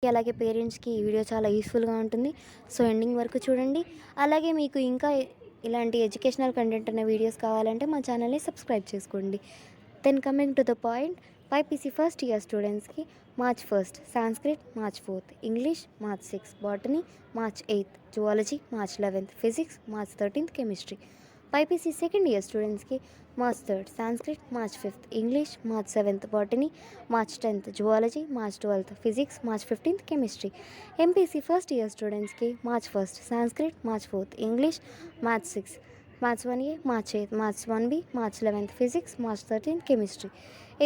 అలాగే పేరెంట్స్కి ఈ వీడియో చాలా యూస్ఫుల్గా ఉంటుంది. సో ఎండింగ్ వరకు చూడండి. అలాగే మీకు ఇంకా ఇలాంటి ఎడ్యుకేషనల్ కంటెంట్ ఉన్న వీడియోస్ కావాలంటే మా ఛానల్ని సబ్స్క్రైబ్ చేసుకోండి. Then coming to the point, BiPC first year స్టూడెంట్స్కి March 1 Sanskrit, March 4 English, March 6 botany, March 8 zoology, March 11 physics, March 13 chemistry. BiPC second year స్టూడెంట్స్కి March 3 Sanskrit, March 5 English, March 7 botany, March 10 zoology, March 12 physics, March 15 chemistry. MPC first year స్టూడెంట్స్కి March 1 Sanskrit, March 4 English, March 6 March 1A, March 8 March 1B, March 11 physics, March 13 chemistry.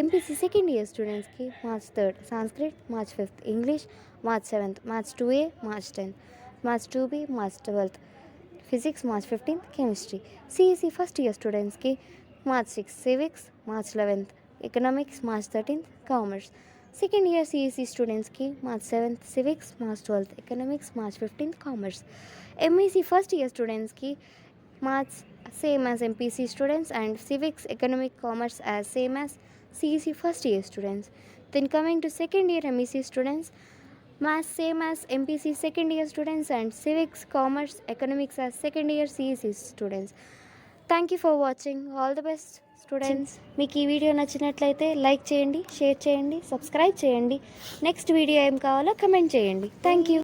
MPC second year స్టూడెంట్స్కి March 3 Sanskrit, March 5 English, March 7 March 2A, March 10 March 2B, March 12 physics, March 15 chemistry. CEC first year స్టూడెంట్స్కి March 6 civics, March 11 economics, March 13 commerce. Second year CEC స్టూడెంట్స్కి March 7 civics, March 12 economics, March 15 commerce. MEC first year స్టూడెంట్స్కి March same as MPC students and civics, economic, commerce as same as CEC first year students. Then coming to second year MEC students, maths same as MPC second year students and civics, commerce, economics as second year CEC students. Thank you for watching. All the best students. మీకు ఈ video నచ్చినట్లయితే like చేయండి, share చేయండి, subscribe చేయండి. Next video ఏం కావాలో comment చేయండి. Thank you.